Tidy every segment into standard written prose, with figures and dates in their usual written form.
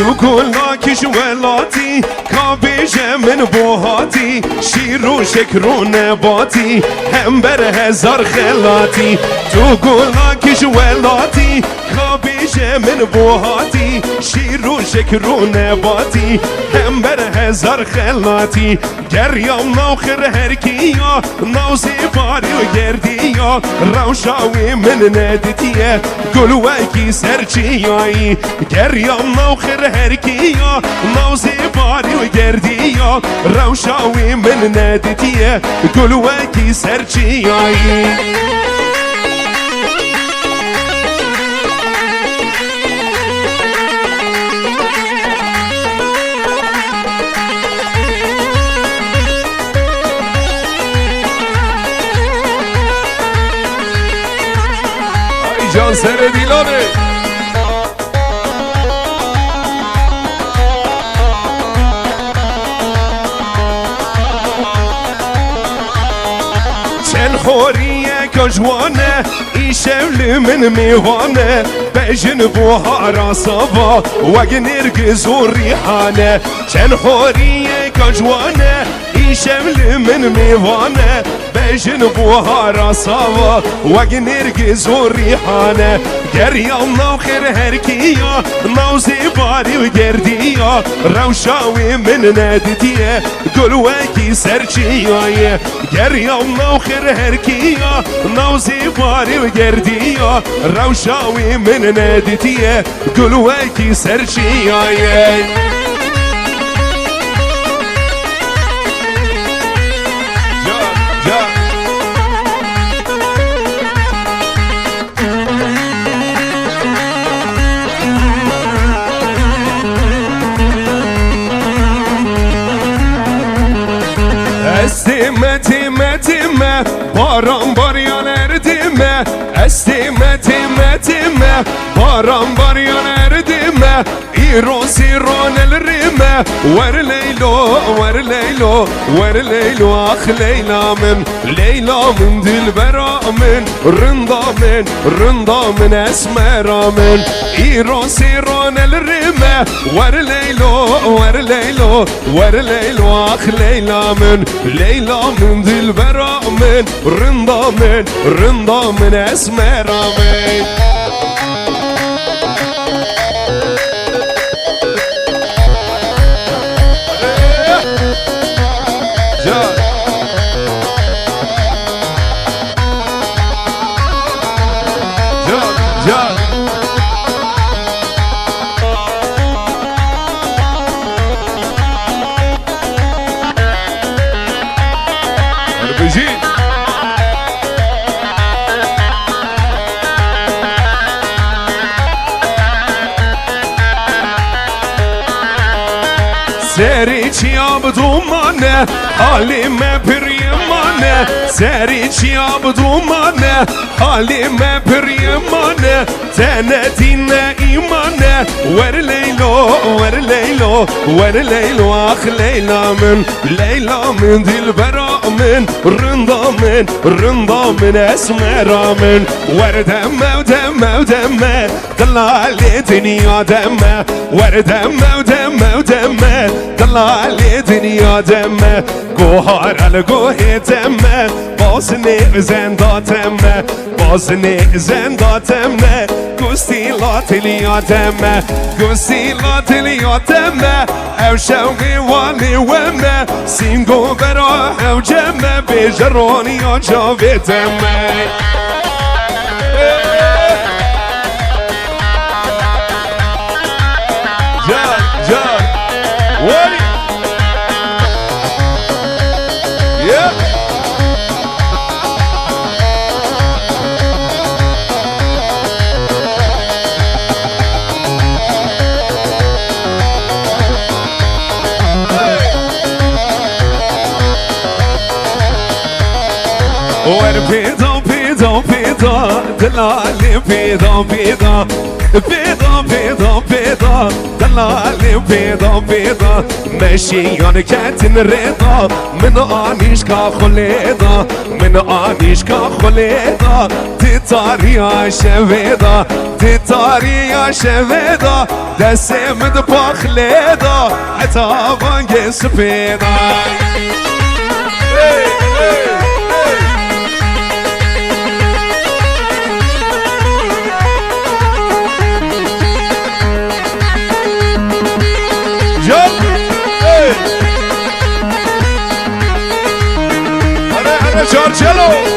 تقول لك جوالاتي كابيجة من بوهاتي شير وشكر ونباتي هم برهزار خلاتي تقول لك جوالاتي كابيجة من بوهاتي شير وشكر ونباتي هم برهزار خلاتي گریم ناخر هرکیا ناوزی باری و گردیا روشاوی من ندیتیه گلوکی سرچیایی گریم ناخر هرکیا ناوزی باری و گردیا روشاوی من ندیتیه گلوکی سرچیایی جان سر دیلانه چند خوریه کجوانه ای شول من میوانه بجن بوهارا صبا وگ نرگز و ریحانه چند خوریه کجوانه ای شول من میوانه بجن بوهارا صبا وگ نرگز و ریحانه گریم ناخر هرکیا ناوزی باری و گردیا روشاوی من ندیتیه گلوکی سرچیایه گریم ناخر هرکیا ناوزی باری و گردیا روشاوی من ندیتیه گلوکی سرچیایه استیمه تیمه تیمه باران باریان اردیمه استیمه تیمه تیمه باران باریان اردیمه ایران سیران الریمه ور لیلو ور لیلو ور لیلو آخ لیلا من دل برا من رندا من اسمرا من ایران سیران الریمه ور لیلو ور لیلو آخ لیلا من دل برا من رندا من اسمرا من سری چی آب دومانه حالیم پریمانه سری چی آب دومانه حالیم پریمانه تنه دین ایمانه ور لیلو آخ لیلا من دل برا من رندا من اسمرا من ور دمه و دمه و دمه دلال دنیا دمه ور دمه و دمه و دمه دلال دنیا دمه گوهار الگوه دمه باز زنداتمه باز زنداتمه گستی لاتلیاتمه گستی لاتلیاتمه او شوقی والی ومه سینگو برا او جمه بجرانی یا جاویدمه جان ولی ور پیدا بيضا دلالي بيضا بيضا بيضا بيضا بيضا دلالي بيضا بيضا مشيان كاتن رضا من آنيشكا خليدا من آنيشكا خليدا تطاري يا شويدا تطاري يا شويدا دسي مدبا خليدا حتى بانجي سبيدا Giorgello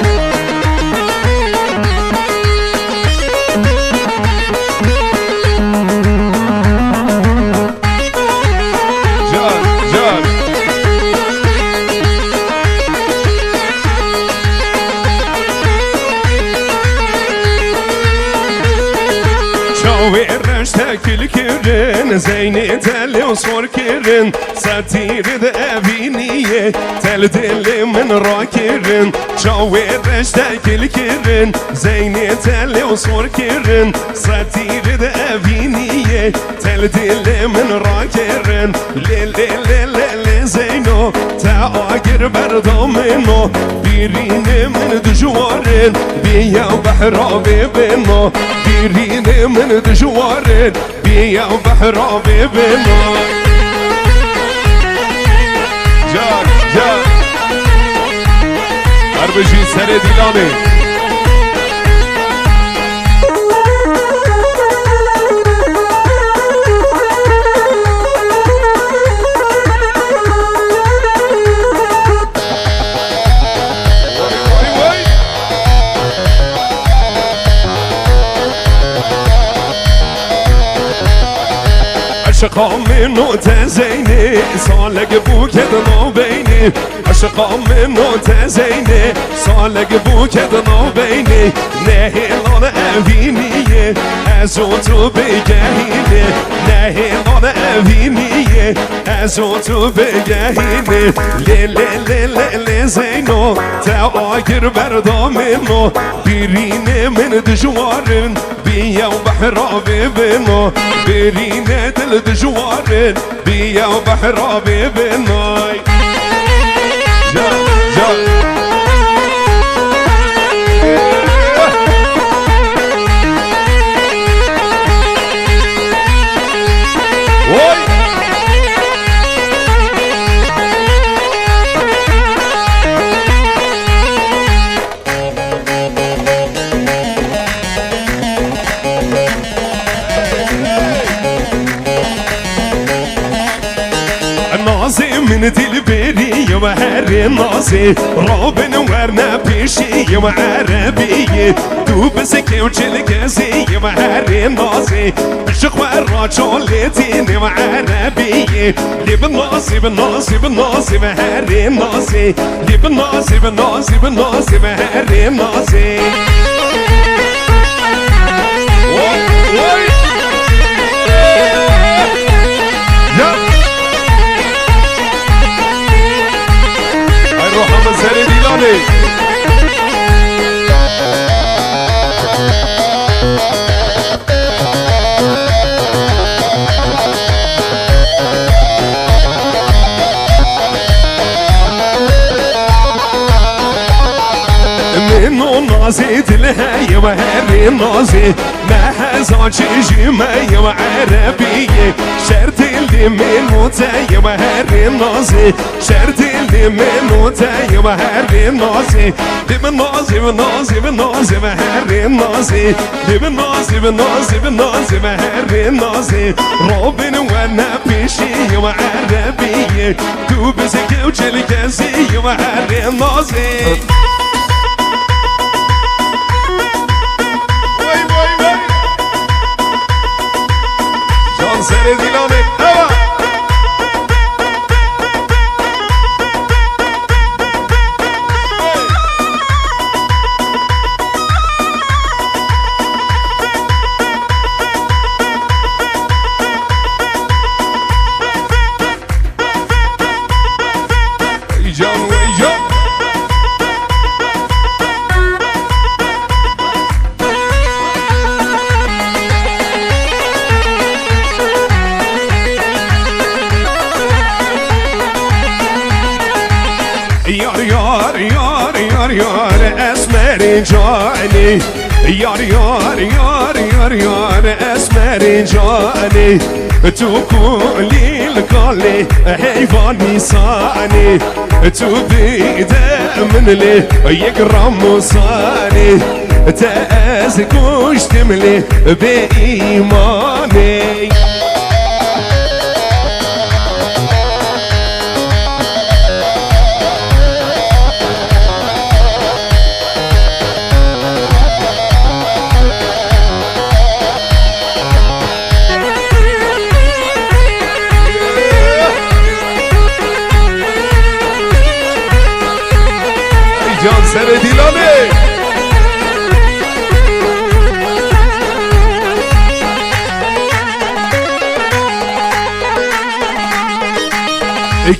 تاكل كرن زيني تالي وصور كرن ساتير ذا أبينية تال دلي من راكرن شاوير رش تاكل كرن زيني تالي وصور كرن ساتير ذا أبينية تال دلي من راكرن للي للي زينو تاقر بردامنو بيرين من دجوارن بيا بحرابي بينو بيرين من دجوارن بيا بحرابي بينو جار جار أربجي سري ديلاني عشقا منو تزيني صالق بوكد نوبيني عشقا منو تزيني صالق بوكد نوبيني نهيلان أبيني أزوتو بجاهيني نهيلان أبيني أزوتو بجاهيني لي زينو تاقر بردامنو بيرين من دجوارن بيا وبحرابي بينو بيرين دل دجوارن بيا وبحرابي بيناي جا جا من دلبري يا محري ناصي رابن ورنا بيشي يا معربي دوبسك وجلقاسي يا محري ناصي الشقوى الرجولتين يا معربي لي بالناصي بالناصي بالناصي محري ناصي لي بالناصي بالناصي بالناصي محري ناصي سري ديلاني منو نازيت لها يا وهري نازي ما حزاج جيما يا عربي شرط اللي منو تا يا وهري نازي شرط اللي منو تا يا وهري نازي بالنازي بالنازي بالنازي وهري نازي بالنازي بالنازي بالنازي وهري نازي رابن وانا بيشي يا عربي دوبسك وجلقاسي يا وهري نازي سري ديلاني هوا اسمر جاني يار يار يار يار يار اسمر جاني تو كولي الكولي حيوان نساني تو بيده من لي يقرم مصاني تأزكوش تملي بإيماني جان سر دیلانه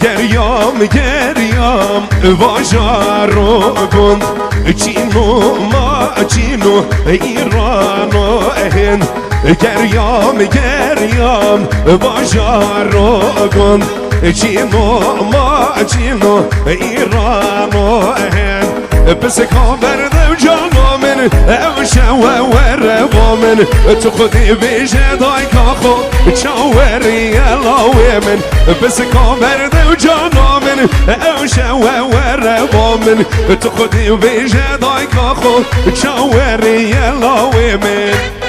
گریام گریام واجارو گند چینو ما چینو ایرانو هند گریام گریام واجارو گند چینو ما چینو ایرانو هند بس کامر دو جانا من او شوه وروا من تو خودی بیشه دای کاخو چاوری الاوی من بس کامر دو جانا من او شوه وروا من تو خودی بیشه دای کاخو چاوری الاوی من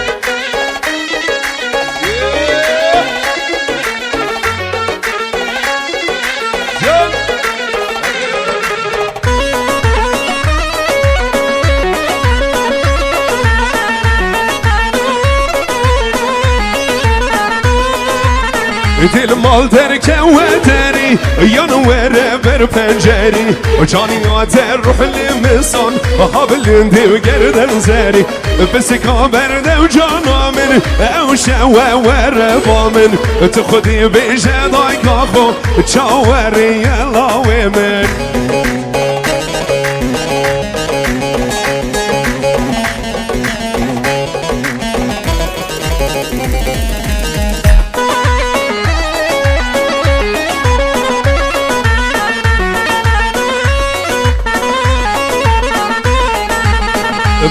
دل مال درکه و دری یانوره بر پنجری جانی آتر روح لمسان هابلندی و گردن زری بس کامر دو جانا من او شوه و روا من تو خودی بیشه دای کاخو چاوری الاوی من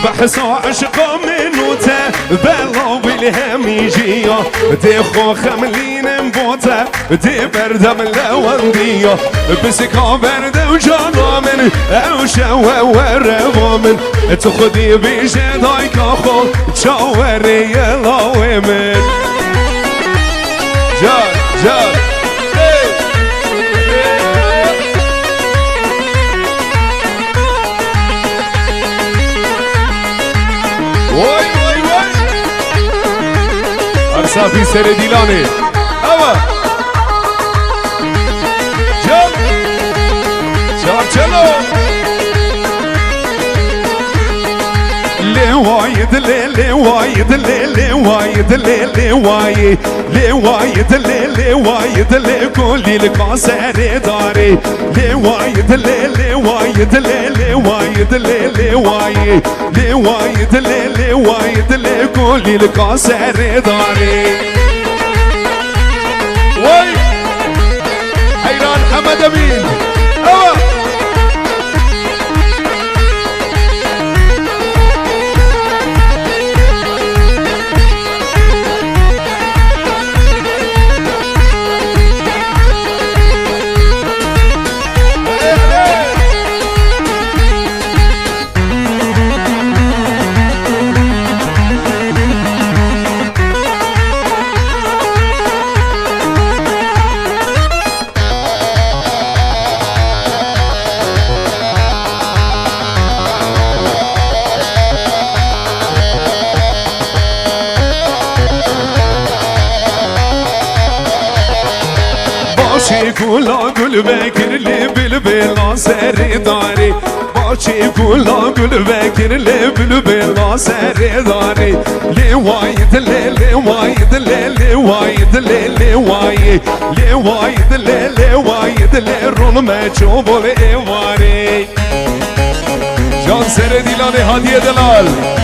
بحث عشق منوته بلا والهم يجيا دي خو خملين بوته دي بردم لونديا بس كابرد وجانا من او شوه وروا من تخدي بيشه داي كاخو تشاوري لاوي من جان جان صافي سر دیلانه اوا جان چار چلو لوايد لوايد لوايد لوايد لوايد لوايد لكل القصر داري لوايد لوايد لوايد لوايد لوايد لوايد لكل القصر داري وي حيران حمد امين گولا گل بکر لی بل بلا سر داری باچی گولا گل بکر لی بل بلا سر داری لی واید لی لی واید لی لی واید لی لی واید لی واید لی لی واید لی رون مچو بول ایواری جان سر دیلان هادی دلال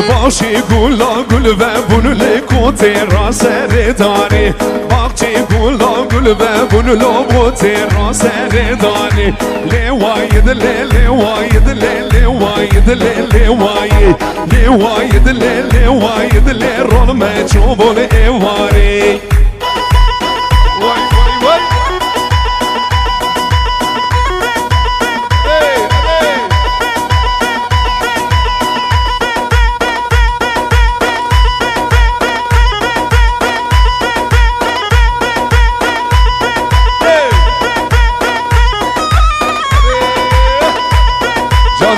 باشی گولا گل و بونو کوتی را سر داری باقی گولا گل و بونو کوتی را سر داری لیواید لیواید لیواید لیواید لیواید لیواید لی رول مچوبول ایواری وای وای وای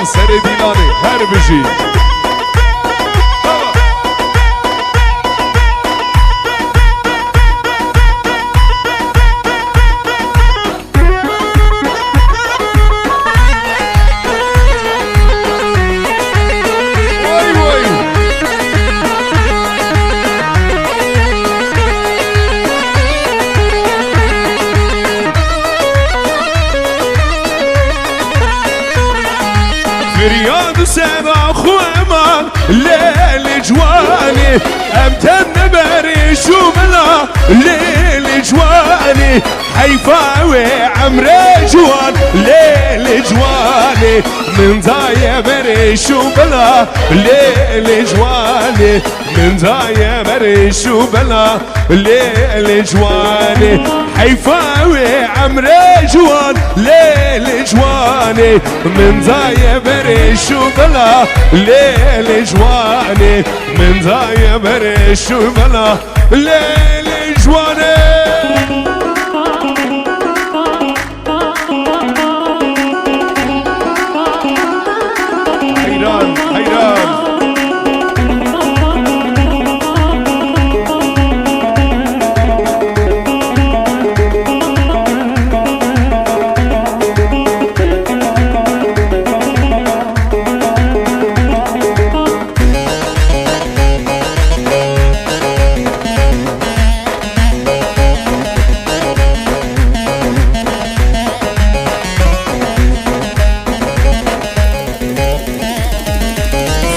سر دیلانه هر بجی فرياد صدا خوما ليل جواني امتن بري شو بلا ليل جواني حيفاوي عمري جوان ليل جواني من زايا بري شو بلا ليل جواني من زايا بري شو بلا ليل جواني حيفاوي عمري جوان ليل جواني من زايا بري شو بلا ليل جواني من زايا بري شو بلا ليل جواني حيران حيران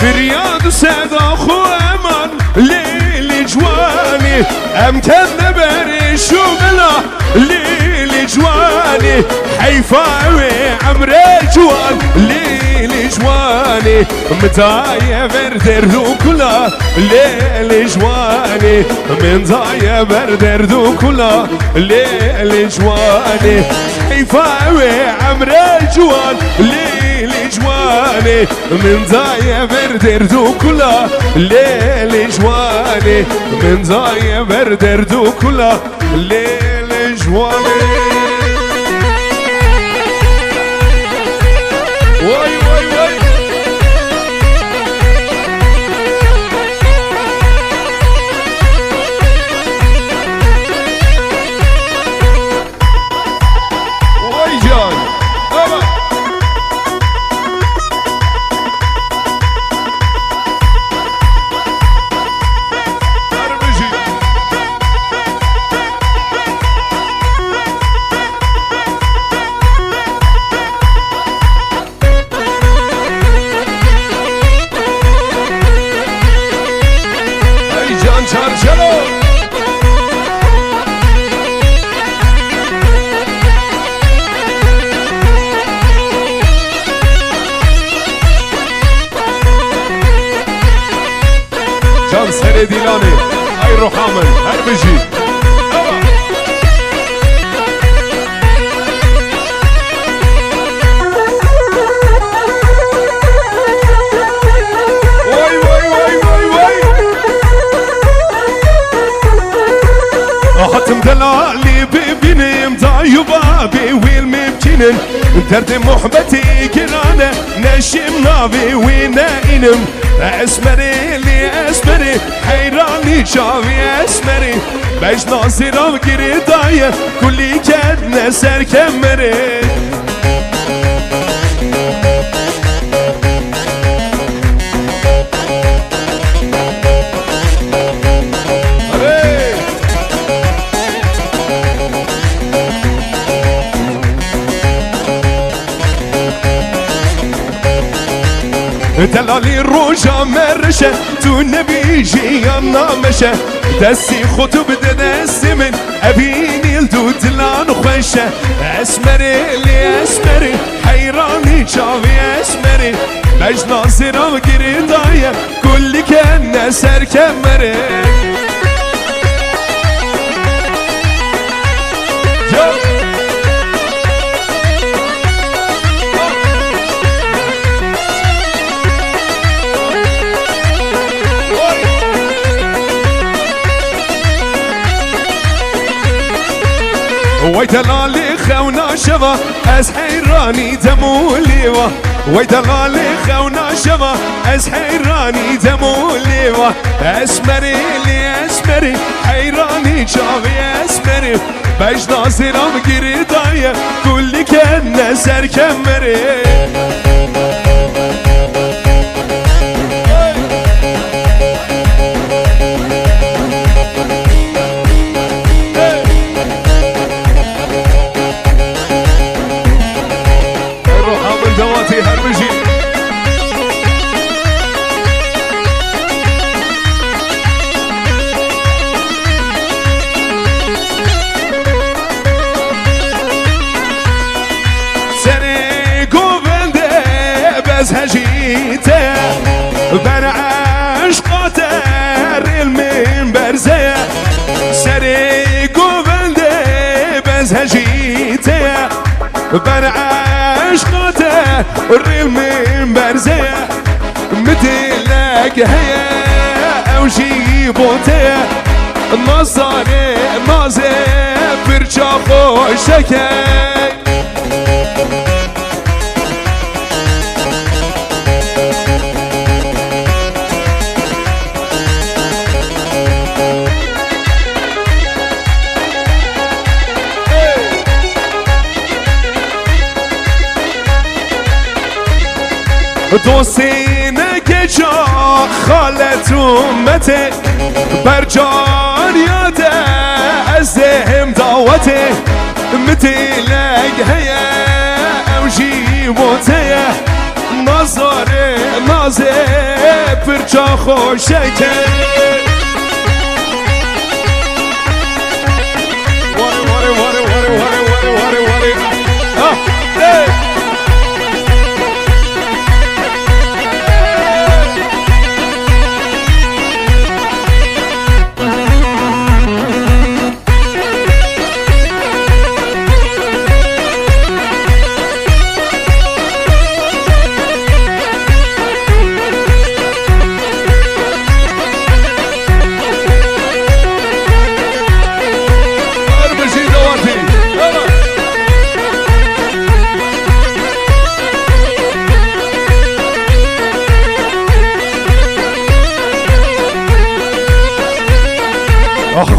فرياد صدا خوما ليل جواني امتن بري شو بلا ليل جواني حيفاوي عمري جوان ليل جواني متايا بردر كلا ليل جواني من زايا بردر كلا ليل جواني حيفاوي عمري جوان ليل جواني من زايا بردر كلا ليل جواني من زايا بردر كلا ليل جواني واي واي واي واي جان جان سر دیلانه ای روحامن هر بجی وای وای وای وای وای ختم دلالي ببينم ضايبة بويل ممكنن درد محبتي كرانة نشم نافي وينائنم اسمري لي اسمري حيراني شافي اسمري باش ناصرة قرداية كلي كدنا سر كمري دلالي روجا مرشة تو نبي جيانا مشى دستي خطب دست من أبيني الدود لان خوشة اسمري لي اسمري حيراني جاوي اسمري بج ناصرم قردايا كل كان سر كمري ويدلالي خونا شبا از حيراني دموليوا ويدلالي خونا شبا از حيراني دموليوا اسمري لي اسمري حيراني جاوي اسمري بج ناصرم قردايا كل كان سر كمري هجيته بر عشقاته من برزه سری گوونده بز هجیته بر عشقاته من برزه مثلك هيا او جيبوته نظاره نازه برچا خوشکه دوستینه که جا خالت اومته بر جان یاده از هم دعوته مثلک هیا او جیبوته نظاره نازه پر جا خوشکه واره واره واره واره واره واره واره واره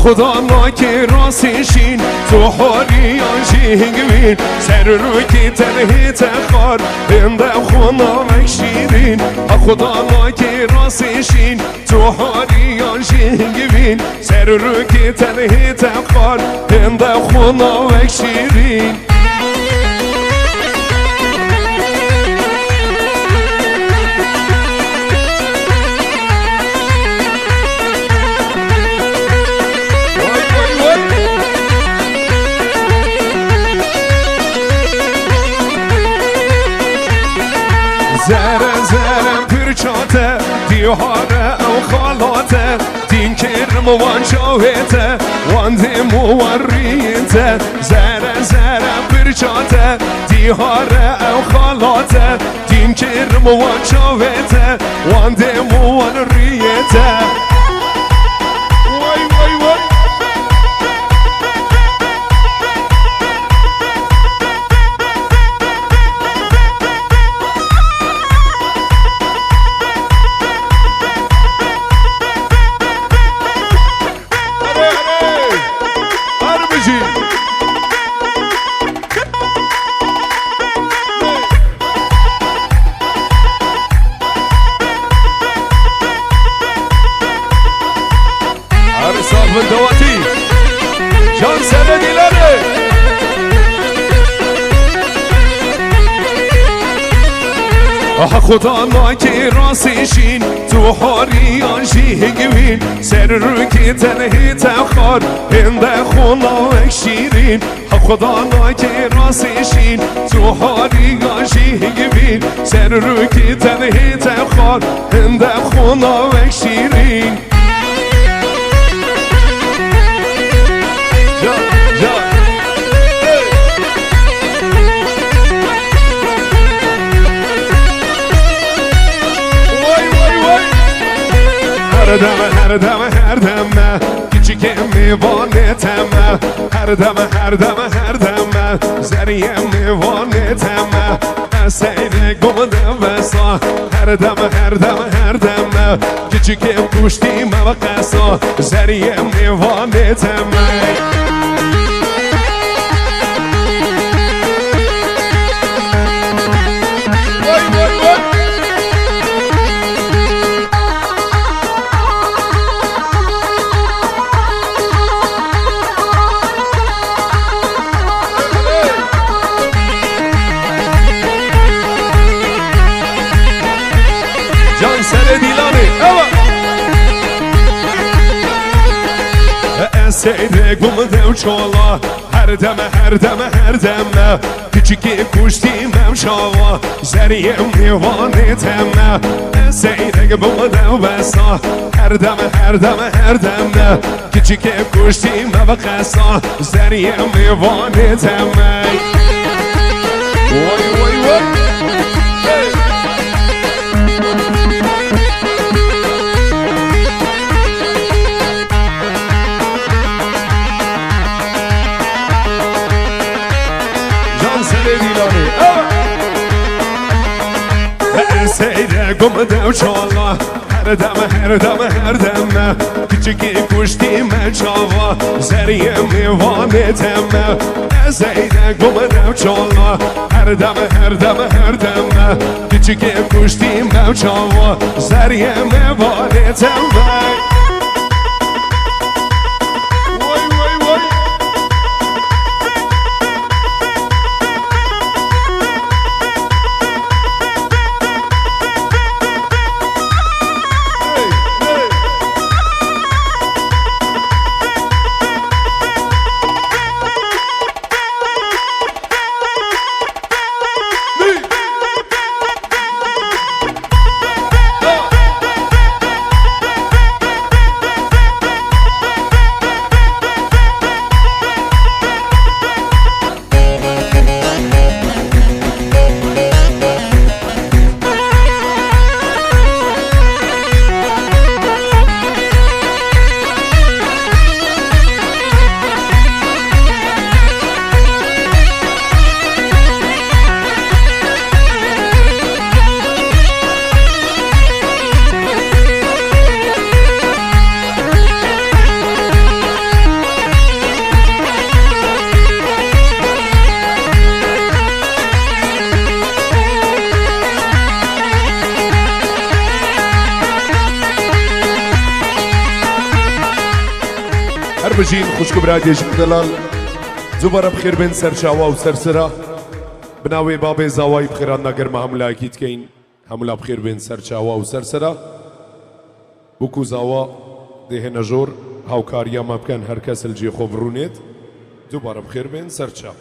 خدا ناکی راسیشین تو حالیان جیگوین سر رو که تنهی تخار بنده خونا مکشیرین خدا ناکی راسیشین تو حالیان جیگوین سر رو که تنهی تخار بنده خونا مکشیرین زره زره پرچاته دیواره او خالاته دین کرم وان شاوته وان دیم وان ریته زره زره پرچاته دیواره او خالاته دین کرم وان شاوته وان دیم وان ریته وای وای وای خدا ناکی راسیشین تو حالی آنجی هنگوین سر رو که تنهی تخار هنده خونا و شیرین خدا ناکی راسیشین تو حالی آنجی هنگوین سر رو که تنهی تخار هنده خونا و شیرین هر دم küçük میوانتم هر دم زریه میوانتم سیر گمدم بسا هر دم küçük پوشتیم و قصا زریه میوانتم سیره گمدم چالا هر دم küçük kuştim şava zeriyem divanetem seyre gmdem besa her dem küçük kuştim ve qasa zeriyem divanetem vay seyre gmdem çala her dem küçük kuştim çava zeriyem divanetem seyre gmdem çala her dem küçük kuştim çava zeriyem divanetem بجين خوشكم برادي دلال زوبر بخير بين سرشاوا وسرسرة بناوي بابي زاواي بخيران ناقر ما هملا اكيد كاين هملا بخير بين سرشاوا وسرسرة بوكو زاوا دهنا جور هاو كاريا ما بكان هركس الجي خوف رونيت زوبر بخير بين سرشا